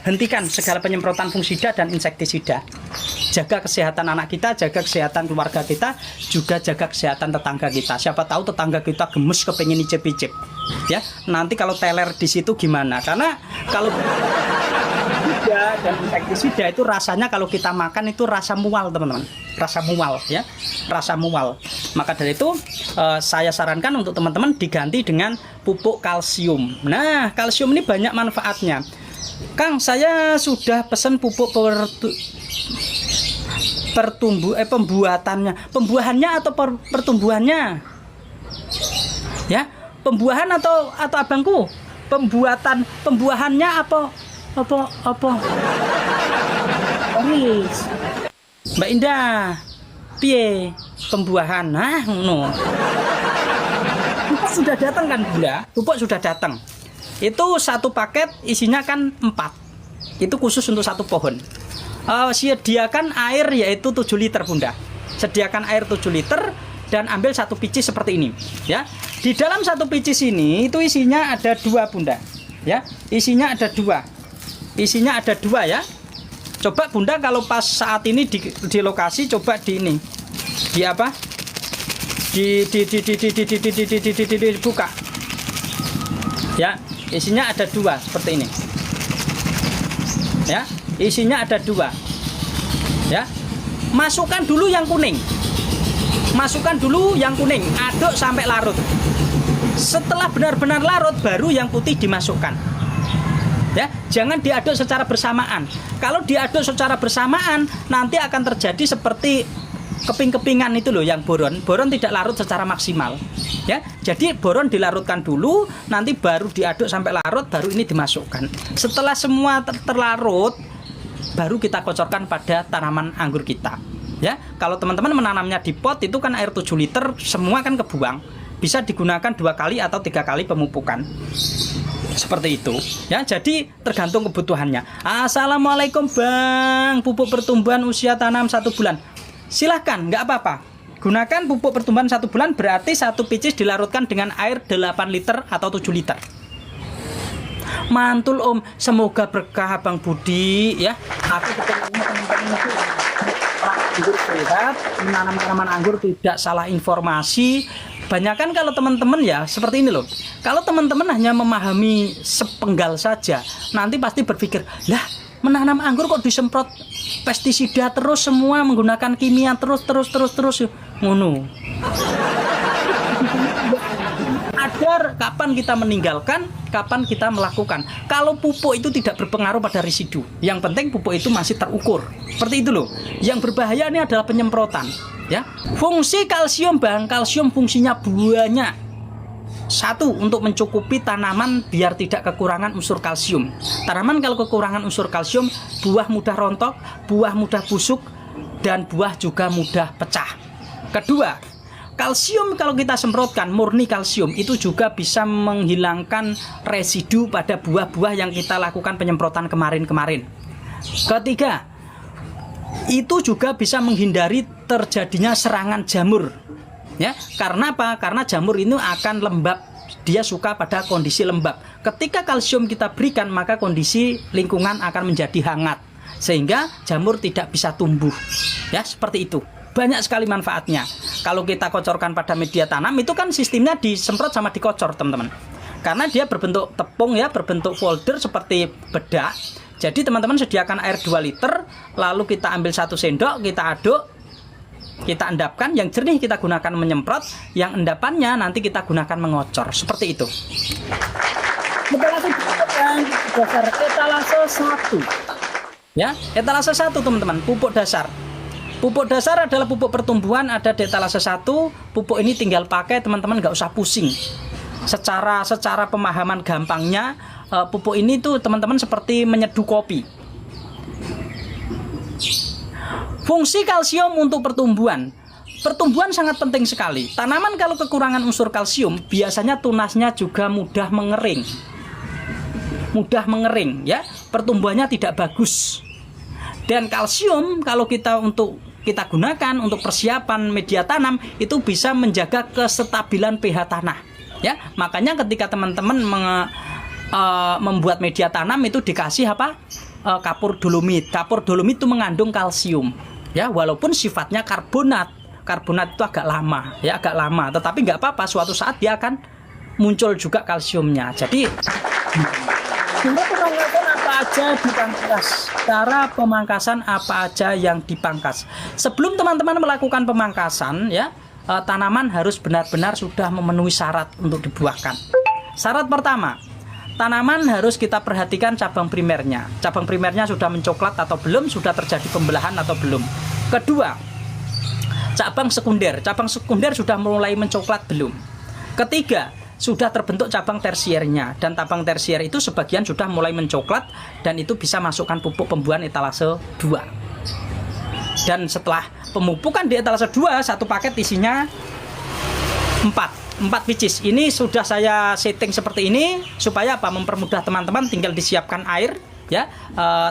hentikan segala penyemprotan fungisida dan insektisida. Jaga kesehatan anak kita, jaga kesehatan keluarga kita, juga jaga kesehatan tetangga kita. Siapa tahu tetangga kita gemes kepengen icip-icip. Ya, nanti kalau teler di situ gimana? Karena kalau dan insektisida itu rasanya kalau kita makan itu rasa mual, teman-teman. Rasa mual, ya. Rasa mual. Maka dari itu saya sarankan untuk teman-teman diganti dengan pupuk kalsium. Nah, kalsium ini banyak manfaatnya. Kang, saya sudah pesan pupuk pembuahannya atau pertumbuhannya? Ya, pembuahan atau abangku? Pembuahannya apa? Mbak Indah, piye pembuahan? Nah, no. Pupuk sudah datang kan, Bunda? Pupuk sudah datang. Itu satu paket isinya kan 4. Itu khusus untuk satu pohon. Sediakan air yaitu 7 liter, Bunda. Sediakan air 7 liter dan ambil satu picis seperti ini, ya. Di dalam satu picis ini itu isinya ada 2, Bunda. Ya, isinya ada 2. Isinya ada 2 ya. Coba Bunda kalau pas saat ini di lokasi coba di ini. Di apa? Dibuka. Ya, isinya ada 2 seperti ini. Ya, isinya ada 2. Ya. Masukkan dulu yang kuning. Masukkan dulu yang kuning, aduk sampai larut. Setelah benar-benar larut baru yang putih dimasukkan. Ya, jangan diaduk secara bersamaan. Kalau diaduk secara bersamaan nanti akan terjadi seperti keping-kepingan itu loh yang boron. Boron tidak larut secara maksimal. Ya, jadi boron dilarutkan dulu, nanti baru diaduk sampai larut, baru ini dimasukkan. Setelah semua terlarut, baru kita kocorkan pada tanaman anggur kita. Ya, kalau teman-teman menanamnya di pot itu kan air 7 liter semua kan kebuang. Bisa digunakan 2 kali atau 3 kali pemupukan. Seperti itu ya, jadi tergantung kebutuhannya. Assalamualaikum Bang, pupuk pertumbuhan usia tanam 1 bulan. Silahkan, nggak apa-apa. Gunakan pupuk pertumbuhan 1 bulan, berarti satu picis dilarutkan dengan air 8 liter atau 7 liter. Mantul Om, semoga berkah Bang Budi ya. Aku ketemu teman-teman itu anggur sehat, menanam tanaman anggur tidak salah informasi. Banyakan kalau teman-teman ya seperti ini loh. Kalau teman-teman hanya memahami sepenggal saja, nanti pasti berpikir, lah menanam anggur kok disemprot pestisida terus, semua menggunakan kimia terus ngono. Agar kapan kita meninggalkan, kapan kita melakukan. Kalau pupuk itu tidak berpengaruh pada residu. Yang penting pupuk itu masih terukur. Seperti itu loh. Yang berbahaya ini adalah penyemprotan. Ya, fungsi kalsium Bang, kalsium fungsinya banyak. 1, untuk mencukupi tanaman biar tidak kekurangan unsur kalsium. Tanaman kalau kekurangan unsur kalsium, buah mudah rontok, buah mudah busuk, dan buah juga mudah pecah. Kedua, kalsium kalau kita semprotkan murni kalsium itu juga bisa menghilangkan residu pada buah-buah yang kita lakukan penyemprotan kemarin-kemarin. Ketiga, itu juga bisa menghindari terjadinya serangan jamur. Ya, karena apa? Karena jamur ini akan lembab. Dia suka pada kondisi lembab. Ketika kalsium kita berikan, maka kondisi lingkungan akan menjadi hangat sehingga jamur tidak bisa tumbuh. Ya, seperti itu. Banyak sekali manfaatnya. Kalau kita kocorkan pada media tanam itu kan sistemnya disemprot sama dikocor, teman-teman. Karena dia berbentuk tepung ya, berbentuk folder seperti bedak. Jadi teman-teman sediakan air 2 liter, lalu kita ambil 1 sendok, kita aduk, kita endapkan, yang jernih kita gunakan menyemprot, yang endapannya nanti kita gunakan mengocor. Seperti itu. Etalase dasar, etalase 1. Ya, etalase 1 teman-teman, pupuk dasar. Pupuk dasar adalah pupuk pertumbuhan, ada di etalase 1. Pupuk ini tinggal pakai, teman-teman nggak usah pusing. Secara pemahaman gampangnya, pupuk ini tuh teman-teman seperti menyeduh kopi. Fungsi kalsium untuk pertumbuhan. Pertumbuhan sangat penting sekali. Tanaman kalau kekurangan unsur kalsium, biasanya tunasnya juga mudah mengering. Mudah mengering ya, pertumbuhannya tidak bagus. Dan kalsium kalau kita gunakan untuk persiapan media tanam itu bisa menjaga kestabilan pH tanah. Ya, makanya ketika teman-teman membuat media tanam itu dikasih apa? kapur dolomit. Kapur dolomit itu mengandung kalsium. Ya, walaupun sifatnya karbonat. Karbonat itu agak lama, ya agak lama. Tetapi nggak apa-apa, suatu saat dia akan muncul juga kalsiumnya. Jadi pemangkasan apa aja dipangkas. Cara pemangkasan apa aja yang dipangkas. Sebelum teman-teman melakukan pemangkasan, ya tanaman harus benar-benar sudah memenuhi syarat untuk dibuahkan. Syarat pertama, tanaman harus kita perhatikan cabang primernya. Cabang primernya sudah mencoklat atau belum, sudah terjadi pembelahan atau belum. Kedua, cabang sekunder. Cabang sekunder sudah mulai mencoklat belum. Ketiga, sudah terbentuk cabang tersiernya. Dan cabang tersier itu sebagian sudah mulai mencoklat dan itu bisa masukkan pupuk pembuahan etalase 2. Dan setelah pemupukan di etalase 2, satu paket isinya 4 biji. Ini sudah saya setting seperti ini supaya apa? Mempermudah teman-teman, tinggal disiapkan air ya,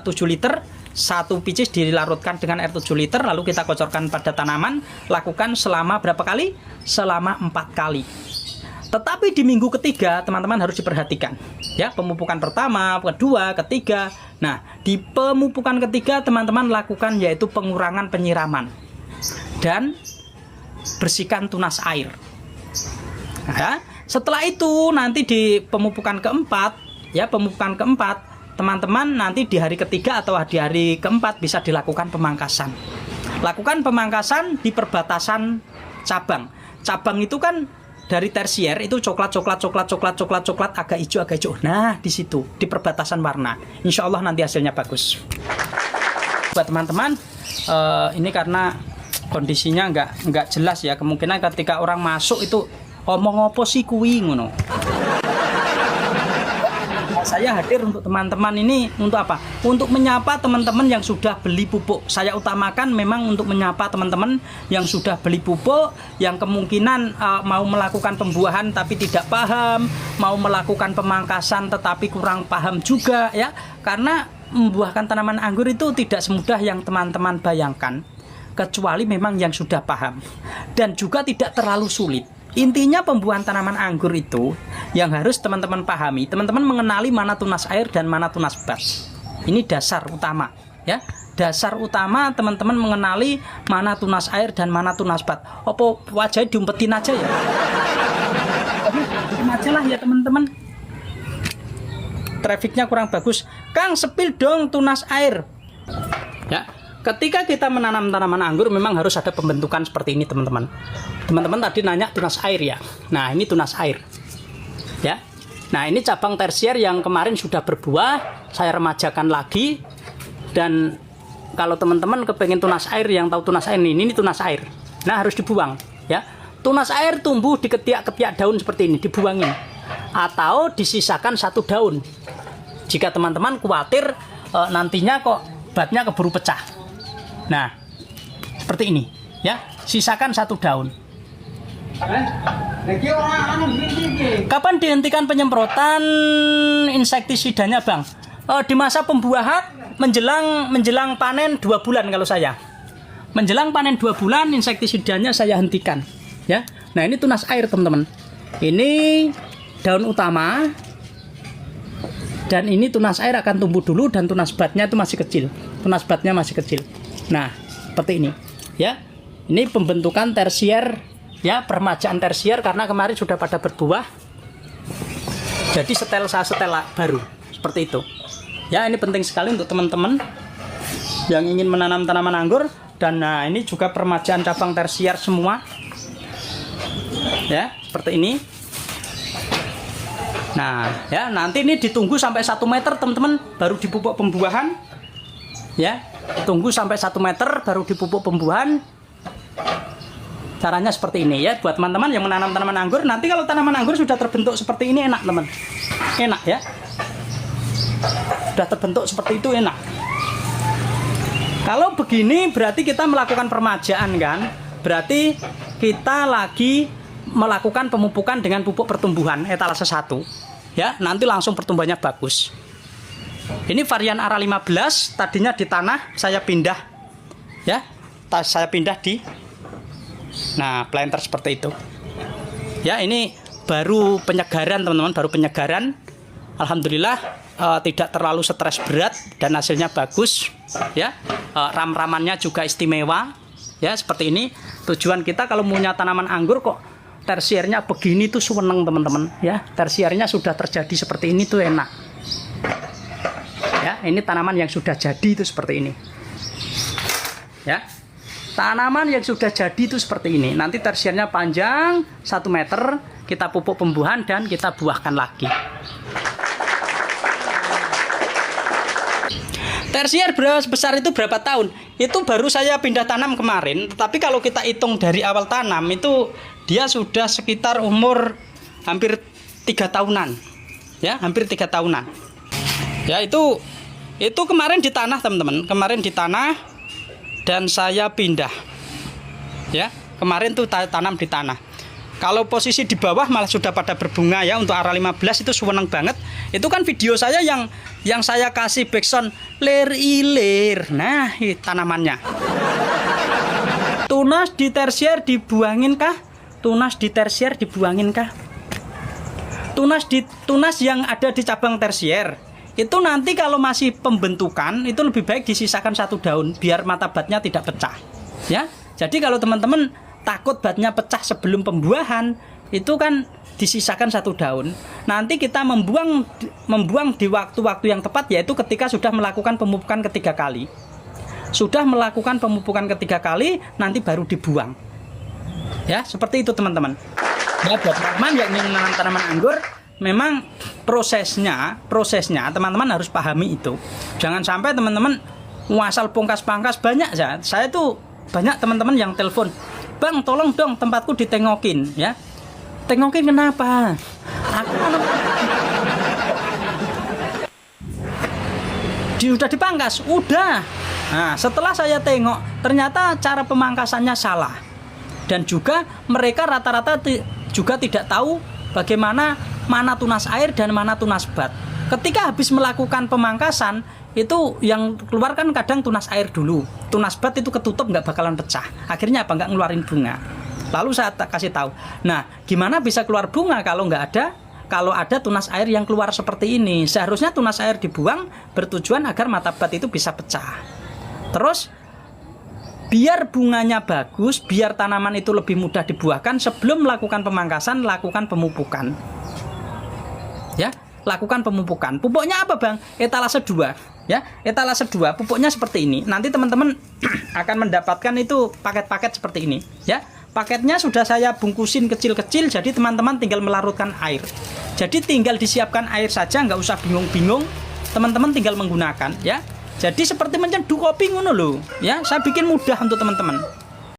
7 liter. Satu biji dilarutkan dengan air 7 liter, lalu kita kocorkan pada tanaman. Lakukan selama berapa kali? Selama 4 kali. Tetapi di minggu ketiga teman-teman harus diperhatikan ya, pemupukan pertama, kedua, ketiga. Nah, di pemupukan ketiga teman-teman lakukan yaitu pengurangan penyiraman dan bersihkan tunas air. Nah, setelah itu nanti di pemupukan keempat ya, pemupukan keempat teman-teman nanti di hari ketiga atau di hari keempat bisa dilakukan pemangkasan. Lakukan pemangkasan di perbatasan cabang. Cabang itu kan dari tersier itu coklat agak hijau. Nah, di situ di perbatasan warna. Insya Allah nanti hasilnya bagus. Buat teman-teman, ini karena kondisinya nggak jelas ya. Kemungkinan ketika orang masuk itu omong apa sih kuwi ngono. Saya hadir untuk teman-teman ini untuk apa? Untuk menyapa teman-teman yang sudah beli pupuk. Saya utamakan memang untuk menyapa teman-teman yang sudah beli pupuk, yang kemungkinan mau melakukan pembuahan tapi tidak paham, mau melakukan pemangkasan tetapi kurang paham juga ya. Karena membuahkan tanaman anggur itu tidak semudah yang teman-teman bayangkan, kecuali memang yang sudah paham. Dan juga tidak terlalu sulit. Intinya pembuahan tanaman anggur itu yang harus teman-teman pahami, teman-teman mengenali mana tunas air dan mana tunas bat. Ini dasar utama ya. Dasar utama teman-teman mengenali mana tunas air dan mana tunas bat. Apa wajahnya diumpetin aja ya? Diumpetin aja lah ya teman-teman. Trafficnya kurang bagus. Kang, sepil dong tunas air. Ya. Ketika kita menanam tanaman anggur memang harus ada pembentukan seperti ini teman-teman. Teman-teman tadi nanya tunas air ya. Nah, ini tunas air. Ya. Nah, ini cabang tersier yang kemarin sudah berbuah, saya remajakan lagi. Dan kalau teman-teman kepengen tunas air, yang tahu tunas air ini tunas air. Nah, harus dibuang ya. Tunas air tumbuh di ketiak-ketiak daun seperti ini, dibuangin. Atau disisakan satu daun. Jika teman-teman khawatir nantinya kok batnya keburu pecah. Nah, seperti ini ya, sisakan satu daun. Kapan dihentikan penyemprotan insektisidanya, Bang? Di masa pembuahan menjelang panen 2 bulan kalau saya. Menjelang panen 2 bulan insektisidanya saya hentikan ya. Nah, ini tunas air teman-teman. Ini daun utama. Dan ini tunas air akan tumbuh dulu dan tunas batnya itu masih kecil. Tunas batnya masih kecil. Nah, seperti ini ya. Ini pembentukan tersier ya, permajaan tersier karena kemarin sudah pada berbuah. Jadi setel baru seperti itu. Ya, ini penting sekali untuk teman-teman yang ingin menanam tanaman anggur. Dan nah, ini juga permajaan cabang tersier semua. Ya, seperti ini. Nah, ya nanti ini ditunggu sampai 1 meter teman-teman baru dipupuk pembuahan. Ya, tunggu sampai 1 meter baru dipupuk pembuahan. Caranya seperti ini ya, buat teman-teman yang menanam tanaman anggur. Nanti kalau tanaman anggur sudah terbentuk seperti ini enak teman, enak ya. Sudah terbentuk seperti itu enak. Kalau begini berarti kita melakukan permajaan kan? Berarti kita lagi melakukan pemupukan dengan pupuk pertumbuhan etalase 1 ya, nanti langsung pertumbuhannya bagus. Ini varian ARA 15, tadinya di tanah saya pindah ya, saya pindah di planter seperti itu ya. Ini baru penyegaran teman-teman, baru penyegaran alhamdulillah tidak terlalu stres berat dan hasilnya bagus ya. Ram-ramannya juga istimewa ya, seperti ini. Tujuan kita kalau punya tanaman anggur kok tersiernya begini tuh seneng teman-teman ya. Tersiernya sudah terjadi seperti ini tuh enak ya. Ini tanaman yang sudah jadi itu seperti ini ya. Tanaman yang sudah jadi itu seperti ini. Nanti tersiernya panjang 1 meter, kita pupuk pembuahan dan kita buahkan lagi. Tersier besar itu berapa tahun? Itu baru saya pindah tanam kemarin. Tetapi kalau kita hitung dari awal tanam itu dia sudah sekitar umur hampir 3 tahunan. Ya, hampir 3 tahunan. Ya, itu kemarin di tanah, teman-teman. Kemarin di tanah dan saya pindah. Ya, kemarin tuh tanam di tanah. Kalau posisi di bawah malah sudah pada berbunga ya. Untuk arah 15 itu seneng banget. Itu kan video saya yang saya kasih backsound lir-ilir. Nah, ini tanamannya. Tunas di tersier dibuangin kah? Tunas di tersier dibuangin kah? Tunas yang ada di cabang tersier itu nanti kalau masih pembentukan itu lebih baik disisakan 1 daun biar mata batnya tidak pecah. Ya. Jadi kalau teman-teman takut batnya pecah sebelum pembuahan, itu kan disisakan 1 daun. Nanti kita membuang di waktu-waktu yang tepat, yaitu ketika sudah melakukan pemupukan ketiga kali. Sudah melakukan pemupukan ketiga kali, nanti baru dibuang. Ya, seperti itu teman-teman. Ya, buat teman-teman yang ingin menanam tanaman anggur, memang prosesnya teman-teman harus pahami itu. Jangan sampai teman-teman asal pangkas-pangkas. Banyak ya. Saya tuh banyak teman-teman yang telepon, "Bang, tolong dong tempatku ditengokin," ya. Tengokin kenapa? Udah dipangkas, udah. Nah, setelah saya tengok, ternyata cara pemangkasannya salah. Dan juga mereka rata-rata juga tidak tahu bagaimana mana tunas air dan mana tunas bat. Ketika habis melakukan pemangkasan, itu yang keluar kan kadang tunas air dulu. Tunas bat itu ketutup, nggak bakalan pecah. Akhirnya apa? Nggak ngeluarin bunga. Lalu saya kasih tahu, nah gimana bisa keluar bunga kalau ada tunas air yang keluar seperti ini? Seharusnya tunas air dibuang bertujuan agar mata bat itu bisa pecah. Terus biar bunganya bagus, biar tanaman itu lebih mudah dibuahkan, sebelum melakukan pemangkasan lakukan pemupukan. Ya, lakukan pemupukan. Pupuknya apa, Bang? Etalase 2. Ya, etalase 2 pupuknya seperti ini. Nanti teman-teman akan mendapatkan itu paket-paket seperti ini, ya. Paketnya sudah saya bungkusin kecil-kecil, jadi teman-teman tinggal melarutkan air. Jadi tinggal disiapkan air saja, nggak usah bingung-bingung. Teman-teman tinggal menggunakan, ya. Jadi seperti menceduh kopi ngono loh, ya. Saya bikin mudah untuk teman-teman.